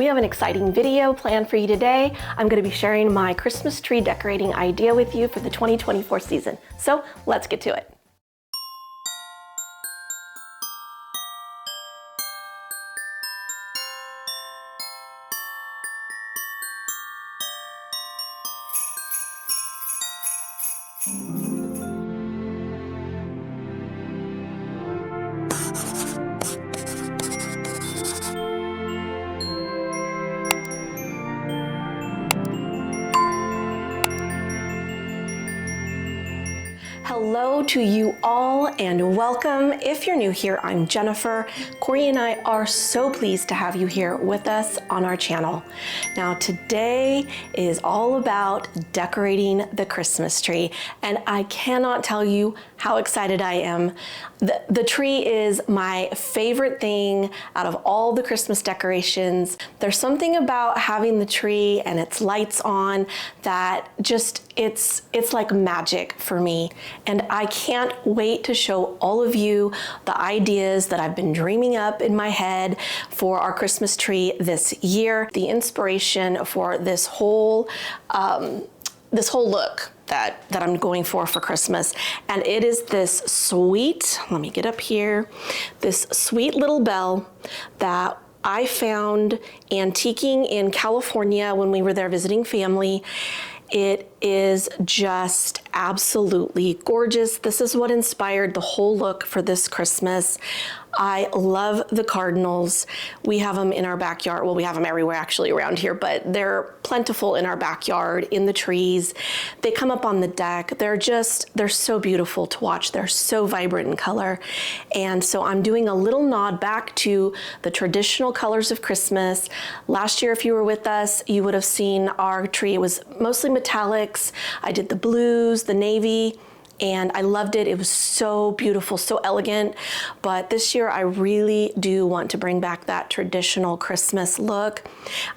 We have an exciting video planned for you today. I'm going to be sharing my Christmas tree decorating idea with you for the 2024 season. So let's get to it. Hello to you all and welcome. If you're new here, I'm Jennifer. Cory and I are so pleased to have you here with us on our channel. Now today is all about decorating the Christmas tree, and I cannot tell you how excited I am. The tree is my favorite thing out of all the Christmas decorations. There's something about having the tree and its lights on that just, it's like magic for me. And I can't wait to show all of you the ideas that I've been dreaming up in my head for our Christmas tree this year. The inspiration for this whole look that I'm going for Christmas. And it is this sweet, let me get up here, this sweet little bell that I found antiquing in California when we were there visiting family. It is just absolutely gorgeous. This is what inspired the whole look for this Christmas. I love the cardinals. We have them in our backyard. Well, we have them everywhere actually around here, but they're plentiful in our backyard, in the trees. They come up on the deck. They're so beautiful to watch. They're so vibrant in color. And so I'm doing a little nod back to the traditional colors of Christmas. Last year, if you were with us, you would have seen our tree. It was mostly metallics. I did the blues, the navy, and I loved it. It was so beautiful, so elegant. But this year I really do want to bring back that traditional Christmas look,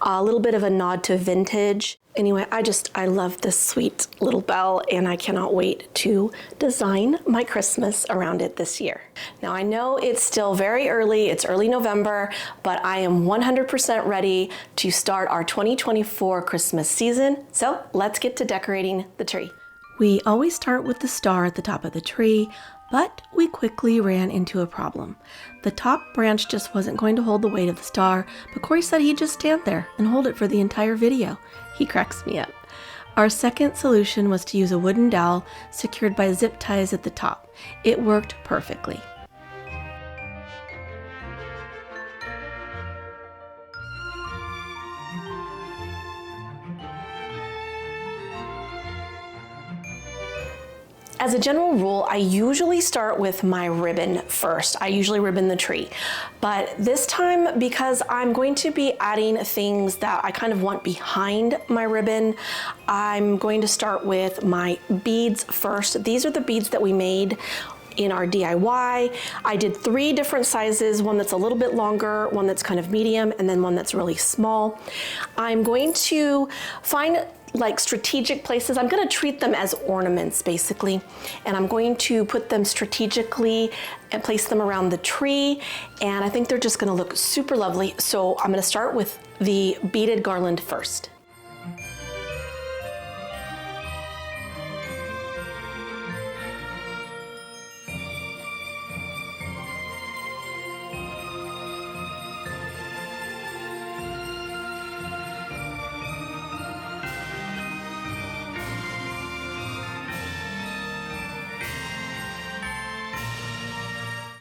a little bit of a nod to vintage. Anyway, I love this sweet little bell, and I cannot wait to design my Christmas around it this year. Now I know it's still very early, it's early November, but I am 100% ready to start our 2024 Christmas season. So let's get to decorating the tree. We always start with the star at the top of the tree, but we quickly ran into a problem. The top branch just wasn't going to hold the weight of the star, but Cory said he'd just stand there and hold it for the entire video. He cracks me up. Our second solution was to use a wooden dowel secured by zip ties at the top. It worked perfectly. As a general rule, I usually start with my ribbon first. I usually ribbon the tree. But this time, because I'm going to be adding things that I kind of want behind my ribbon, I'm going to start with my beads first. These are the beads that we made in our DIY. I did 3 different sizes, one that's a little bit longer, one that's kind of medium, and then one that's really small. I'm going to find like strategic places. I'm going to treat them as ornaments basically, and I'm going to put them strategically and place them around the tree, and I think they're just going to look super lovely. So I'm going to start with the beaded garland first.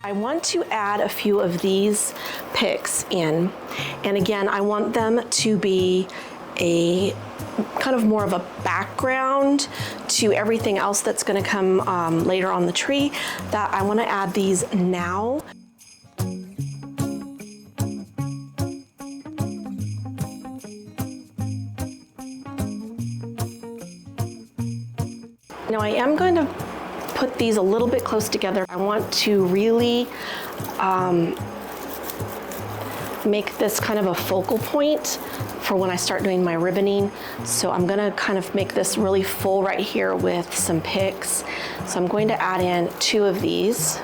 I want to add a few of these picks in, and again, I want them to be a kind of more of a background to everything else that's going to come later on the tree. That I want to add these now. Now I am going to put these a little bit close together. I want to really make this kind of a focal point for when I start doing my ribboning. So I'm gonna kind of make this really full right here with some picks. So I'm going to add in 2 of these.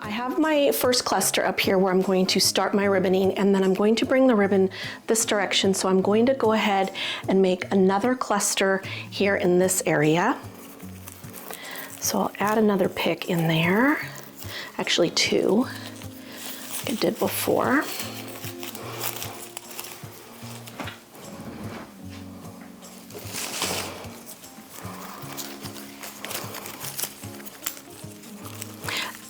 I have my first cluster up here where I'm going to start my ribboning, and then I'm going to bring the ribbon this direction. So I'm going to go ahead and make another cluster here in this area. So I'll add another pick in there, actually two, like I did before.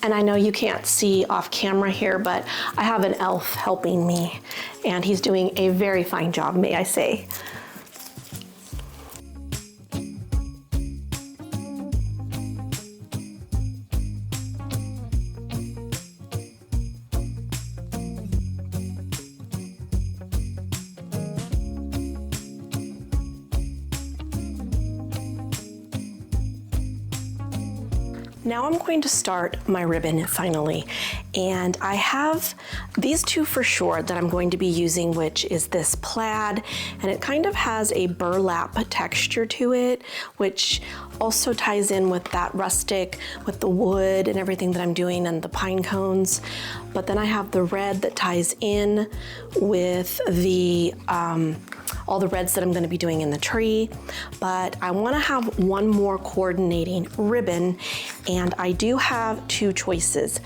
And I know you can't see off camera here, but I have an elf helping me, and he's doing a very fine job, may I say. Now I'm going to start my ribbon finally, and I have these two for sure that I'm going to be using, which is this plaid, and it kind of has a burlap texture to it, which also ties in with that rustic, with the wood and everything that I'm doing and the pine cones. But then I have the red that ties in with the all the reds that I'm going to be doing in the tree. But I want to have one more coordinating ribbon, and I do have two choices.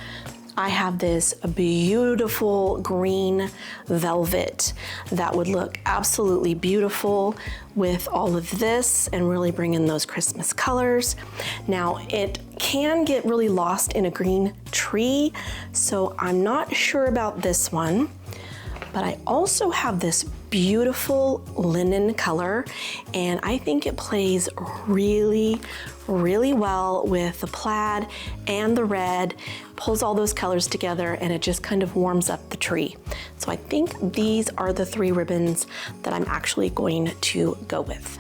I have this beautiful green velvet that would look absolutely beautiful with all of this and really bring in those Christmas colors. Now, it can get really lost in a green tree, so I'm not sure about this one. But I also have this beautiful linen color, and I think it plays really, really well with the plaid and the red, pulls all those colors together, and it just kind of warms up the tree. So I think these are the three ribbons that I'm actually going to go with.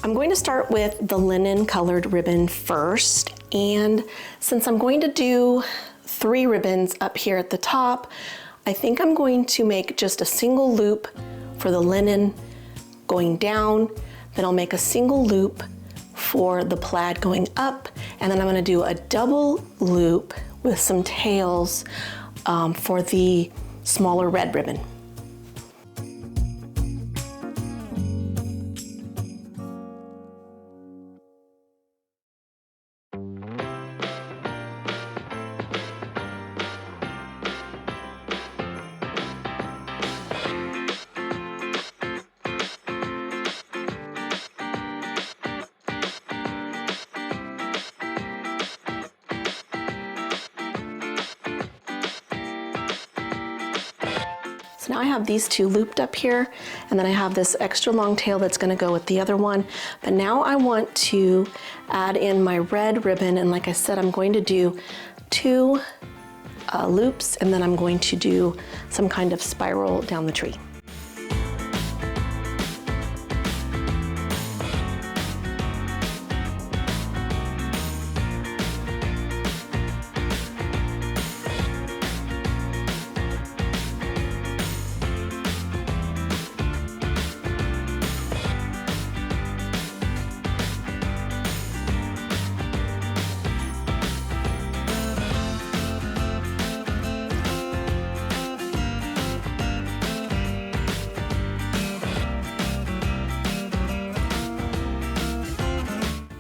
I'm going to start with the linen colored ribbon first, and since I'm going to do three ribbons up here at the top, I think I'm going to make just a single loop for the linen going down, then I'll make a single loop for the plaid going up, and then I'm going to do a double loop with some tails for the smaller red ribbon. So now I have these two looped up here, and then I have this extra long tail that's going to go with the other one. But now I want to add in my red ribbon, and like I said, I'm going to do two loops, and then I'm going to do some kind of spiral down the tree.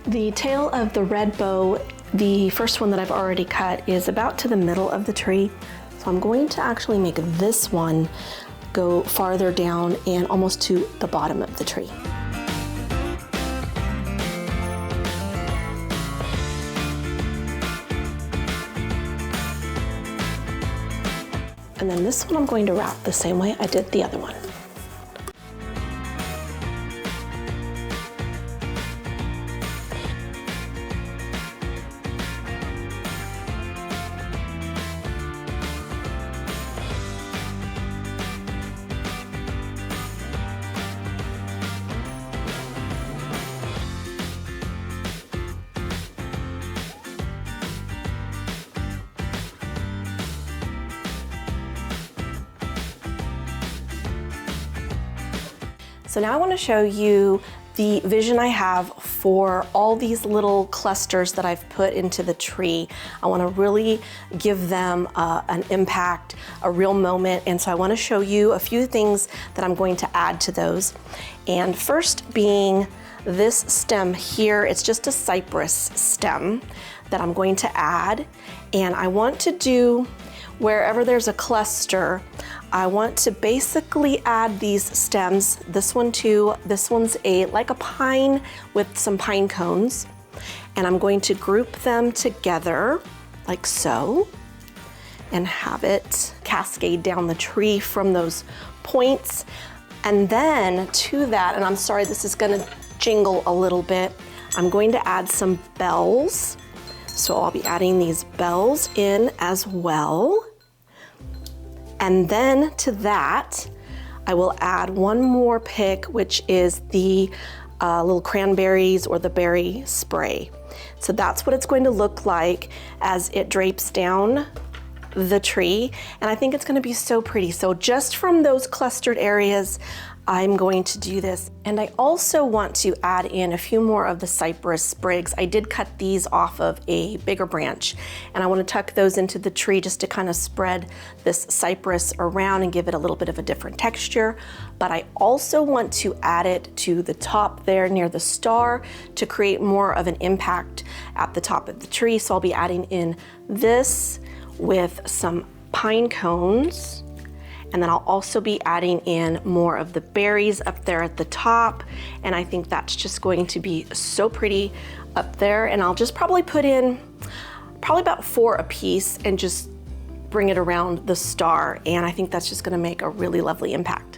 The tail of the red bow, the first one that I've already cut, is about to the middle of the tree. So I'm going to actually make this one go farther down and almost to the bottom of the tree. And then this one I'm going to wrap the same way I did the other one. So now I want to show you the vision I have for all these little clusters that I've put into the tree. I want to really give them an impact, a real moment, and so I want to show you a few things that I'm going to add to those. And first being this stem here, it's just a cypress stem that I'm going to add, and I want to do, wherever there's a cluster, I want to basically add these stems, this one too, this one's like a pine with some pine cones, and I'm going to group them together like so and have it cascade down the tree from those points. And then to that, and I'm sorry this is gonna jingle a little bit, I'm going to add some bells. So I'll be adding these bells in as well. And then to that, I will add one more pick, which is the little cranberries or the berry spray. So that's what it's going to look like as it drapes down the tree. And I think it's gonna be so pretty. So just from those clustered areas, I'm going to do this. And I also want to add in a few more of the cypress sprigs. I did cut these off of a bigger branch, and I want to tuck those into the tree just to kind of spread this cypress around and give it a little bit of a different texture. But I also want to add it to the top there near the star to create more of an impact at the top of the tree. So I'll be adding in this with some pine cones. And then I'll also be adding in more of the berries up there at the top. And I think that's just going to be so pretty up there. And I'll just probably put in probably about 4 a piece and just bring it around the star. And I think that's just gonna make a really lovely impact.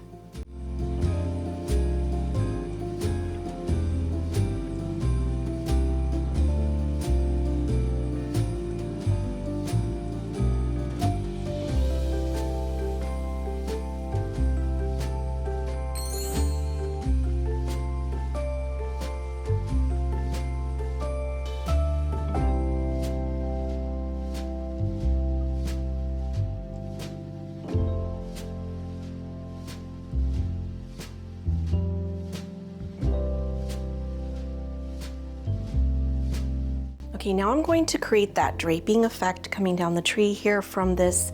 Okay, now I'm going to create that draping effect coming down the tree here from this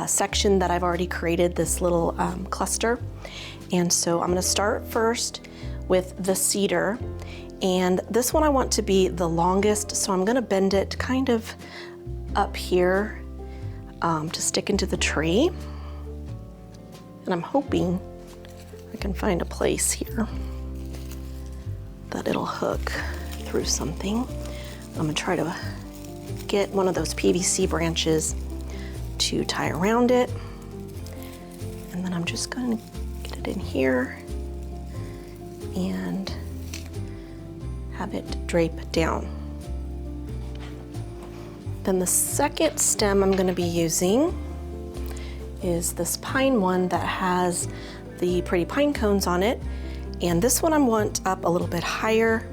section that I've already created, this little cluster. And so I'm gonna start first with the cedar. And this one I want to be the longest, so I'm gonna bend it kind of up here to stick into the tree. And I'm hoping I can find a place here that it'll hook through something. I'm gonna try to get one of those PVC branches to tie around it. And then I'm just gonna get it in here and have it drape down. Then the second stem I'm gonna be using is this pine one that has the pretty pine cones on it. And this one I want up a little bit higher.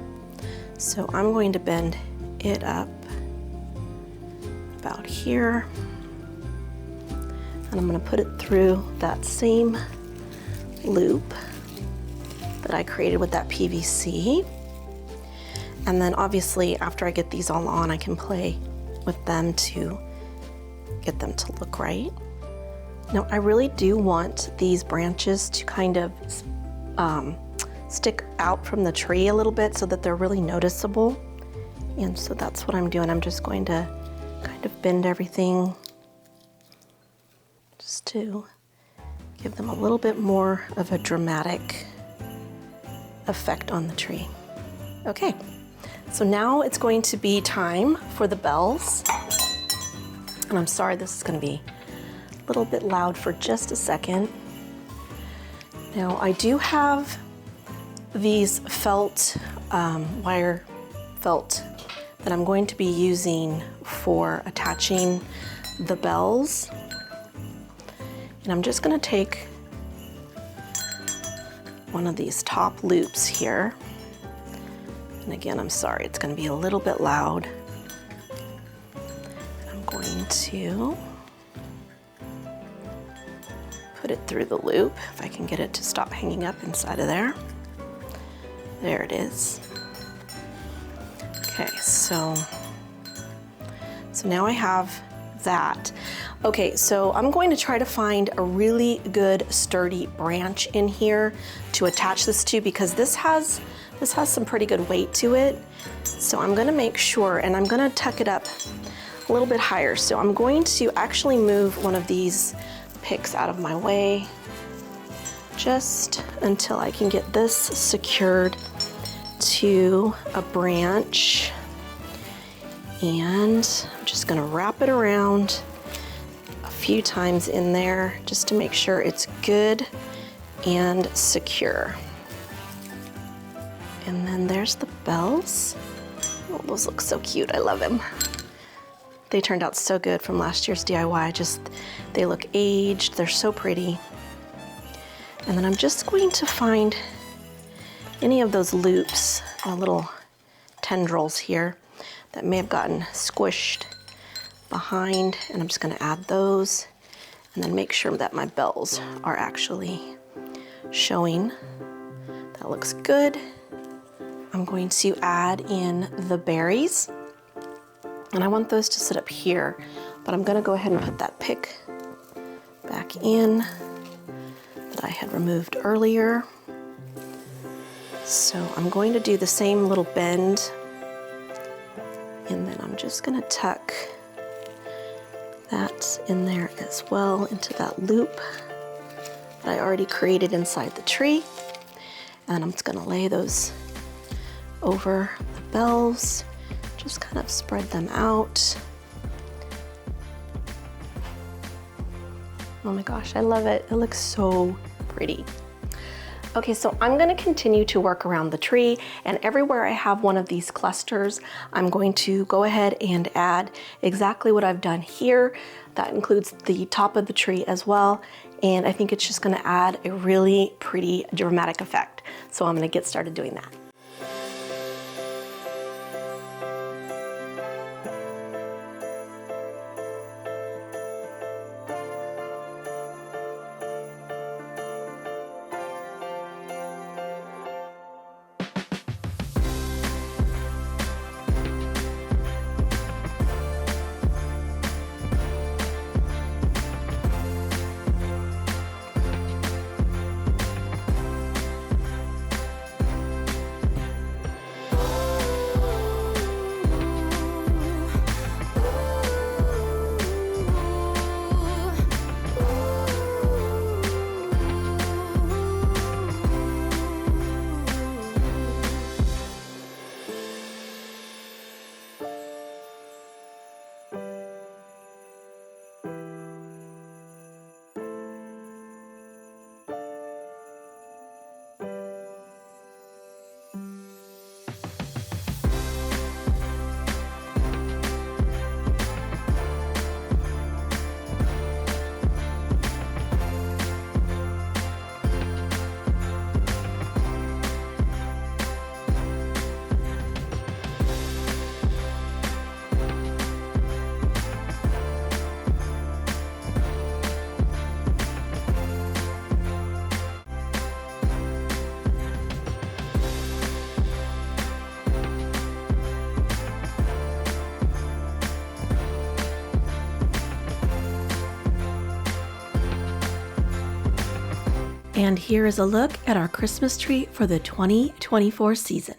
So I'm going to bend it up about here, and I'm going to put it through that same loop that I created with that PVC. And then obviously after I get these all on, I can play with them to get them to look right. Now I really do want these branches to kind of stick out from the tree a little bit so that they're really noticeable. And so that's what I'm doing. I'm just going to kind of bend everything just to give them a little bit more of a dramatic effect on the tree. Okay, so now it's going to be time for the bells. And I'm sorry, this is going to be a little bit loud for just a second. Now I do have these felt, wire felt that I'm going to be using for attaching the bells. And I'm just gonna take one of these top loops here. And again, I'm sorry, it's gonna be a little bit loud. I'm going to put it through the loop, if I can get it to stop hanging up inside of there. There it is. Okay, so now I have that. Okay, so I'm going to try to find a really good sturdy branch in here to attach this to, because this has some pretty good weight to it. So I'm gonna make sure, and I'm gonna tuck it up a little bit higher. So I'm going to actually move one of these picks out of my way just until I can get this secured to a branch. And I'm just gonna wrap it around a few times in there just to make sure it's good and secure. And then there's the bells. Oh, those look so cute, I love them. They turned out so good from last year's DIY. They look aged, they're so pretty. And then I'm just going to find any of those loops, little tendrils here that may have gotten squished behind, and I'm just gonna add those and then make sure that my bells are actually showing. That looks good. I'm going to add in the berries, and I want those to sit up here, but I'm gonna go ahead and put that pick back in that I had removed earlier. So I'm going to do the same little bend, and then I'm just gonna tuck that in there as well into that loop that I already created inside the tree. And I'm just gonna lay those over the bells, just kind of spread them out. Oh my gosh, I love it. It looks so pretty. Okay, so I'm gonna continue to work around the tree, and everywhere I have one of these clusters, I'm going to go ahead and add exactly what I've done here. That includes the top of the tree as well, and I think it's just gonna add a really pretty dramatic effect. So I'm gonna get started doing that. And here is a look at our Christmas tree for the 2024 season.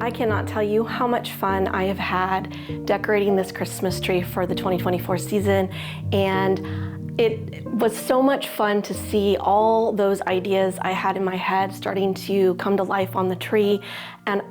I cannot tell you how much fun I have had decorating this Christmas tree for the 2024 season, and it was so much fun to see all those ideas I had in my head starting to come to life on the tree. And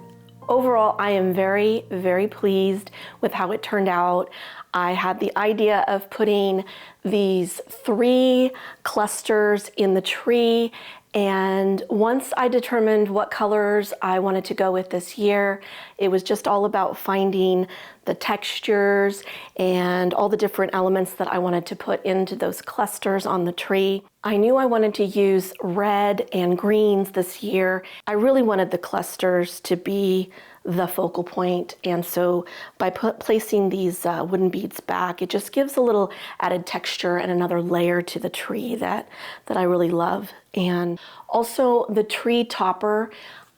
overall, I am very, very pleased with how it turned out. I had the idea of putting these 3 clusters in the tree, and once I determined what colors I wanted to go with this year, it was just all about finding the textures and all the different elements that I wanted to put into those clusters on the tree. I knew I wanted to use red and greens this year. I really wanted the clusters to be the focal point, and so by placing these wooden beads back, it just gives a little added texture and another layer to the tree that I really love. And also the tree topper,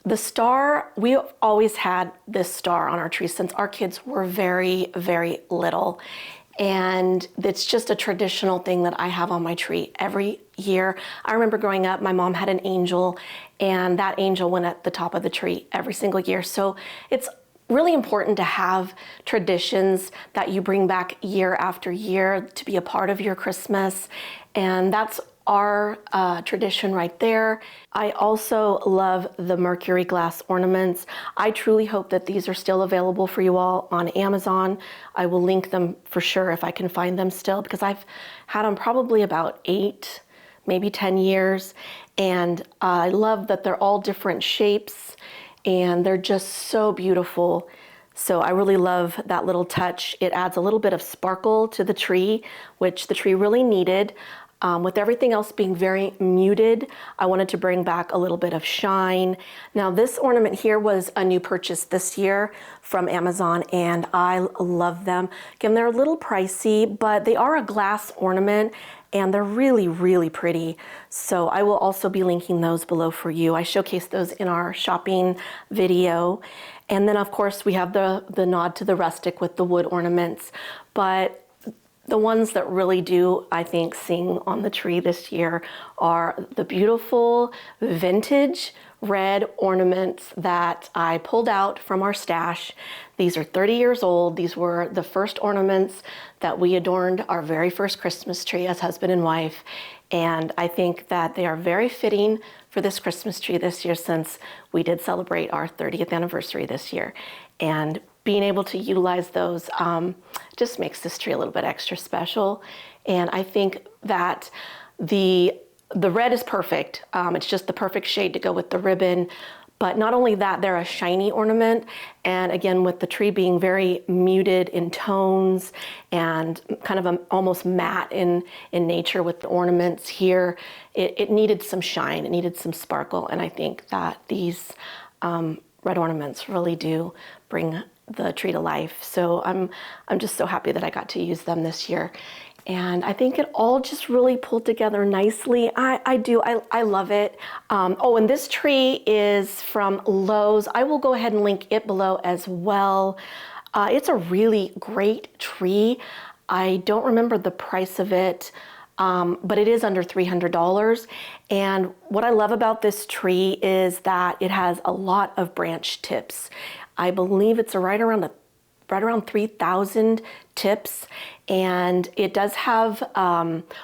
the star, we've always had this star on our tree since our kids were very, very little. And it's just a traditional thing that I have on my tree every year. I remember growing up, my mom had an angel, and that angel went at the top of the tree every single year. So it's really important to have traditions that you bring back year after year to be a part of your Christmas. And that's our tradition right there. I also love the mercury glass ornaments. I truly hope that these are still available for you all on Amazon. I will link them for sure if I can find them still, because I've had them probably about 8, maybe 10 years. And I love that they're all different shapes and they're just so beautiful. So I really love that little touch. It adds a little bit of sparkle to the tree, which the tree really needed. With everything else being very muted, I wanted to bring back a little bit of shine. Now this ornament here was a new purchase this year from Amazon, and I love them. Again, they're a little pricey, but they are a glass ornament and they're really, really pretty. So I will also be linking those below for you. I showcased those in our shopping video. And then of course we have the nod to the rustic with the wood ornaments, but the ones that really do, I think, sing on the tree this year are the beautiful vintage red ornaments that I pulled out from our stash. These are 30 years old. These were the first ornaments that we adorned our very first Christmas tree as husband and wife. And I think that they are very fitting for this Christmas tree this year, since we did celebrate our 30th anniversary this year. And being able to utilize those just makes this tree a little bit extra special. And I think that the red is perfect. It's just the perfect shade to go with the ribbon. But not only that, they're a shiny ornament. And again, with the tree being very muted in tones and kind of almost matte in nature with the ornaments here, it needed some shine, it needed some sparkle. And I think that these red ornaments really do bring the tree to life. So I'm just so happy that I got to use them this year. And I think it all just really pulled together nicely. I love it. Oh, and this tree is from Lowe's. I will go ahead and link it below as well. It's a really great tree. I don't remember the price of it, but it is under $300. And what I love about this tree is that it has a lot of branch tips. I believe it's right around 3,000 tips, and it does have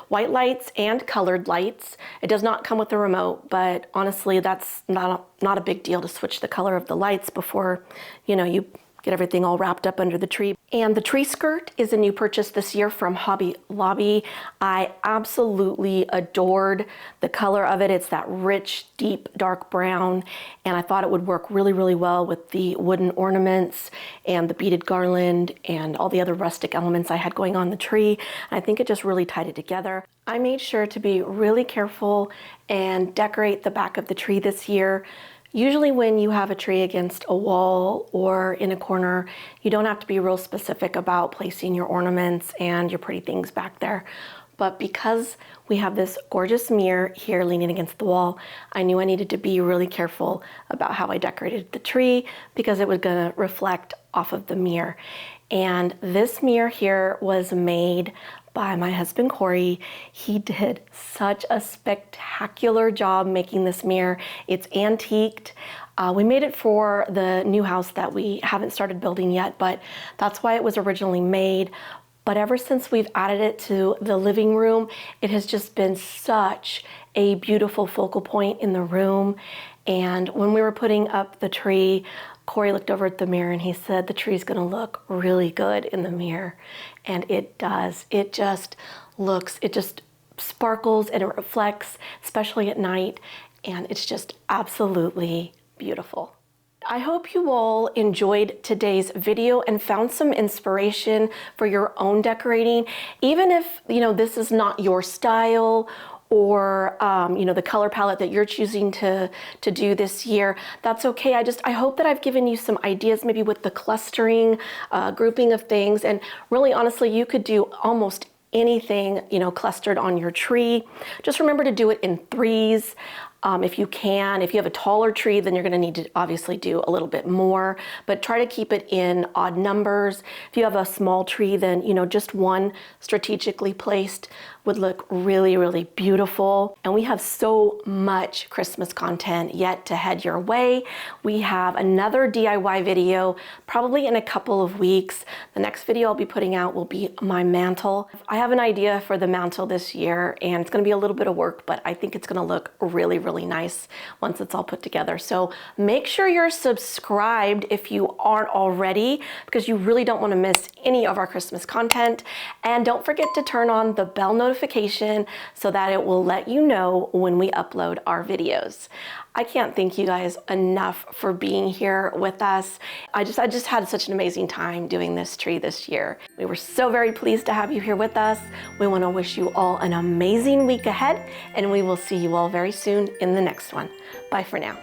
white lights and colored lights. It does not come with a remote, but honestly, that's not a big deal to switch the color of the lights before you get everything all wrapped up under the tree. And the tree skirt is a new purchase this year from Hobby Lobby. I absolutely adored the color of it. It's that rich, deep, dark brown. And I thought it would work really, really well with the wooden ornaments and the beaded garland and all the other rustic elements I had going on the tree. I think it just really tied it together. I made sure to be really careful and decorate the back of the tree this year. Usually when you have a tree against a wall or in a corner, you don't have to be real specific about placing your ornaments and your pretty things back there. But because we have this gorgeous mirror here leaning against the wall, I knew I needed to be really careful about how I decorated the tree, because it was gonna reflect off of the mirror. And this mirror here was made by my husband, Cory. He did such a spectacular job making this mirror. It's antiqued. We made it for the new house that we haven't started building yet, but that's why it was originally made. But ever since we've added it to the living room, it has just been such a beautiful focal point in the room. And when we were putting up the tree, Cory looked over at the mirror and he said, the tree's gonna look really good in the mirror. And it does. It just sparkles and it reflects, especially at night. And it's just absolutely beautiful. I hope you all enjoyed today's video and found some inspiration for your own decorating. Even if, this is not your style or, the color palette that you're choosing to do this year, that's okay. I hope that I've given you some ideas, maybe with the clustering, grouping of things. And really, honestly, you could do almost anything, clustered on your tree. Just remember to do it in threes. If you can. If you have a taller tree, then you're going to need to obviously do a little bit more, but try to keep it in odd numbers. If you have a small tree, then, just one strategically placed would look really, really beautiful. And we have so much Christmas content yet to head your way. We have another DIY video probably in a couple of weeks. The next video I'll be putting out will be my mantle. I have an idea for the mantle this year, and it's going to be a little bit of work, but I think it's going to look really, really nice once it's all put together. So make sure you're subscribed if you aren't already, because you really don't want to miss any of our Christmas content. And don't forget to turn on the bell notification so that it will let you know when we upload our videos. I can't thank you guys enough for being here with us. I just had such an amazing time doing this tree this year. We were so very pleased to have you here with us. We want to wish you all an amazing week ahead, and we will see you all very soon in the next one. Bye for now.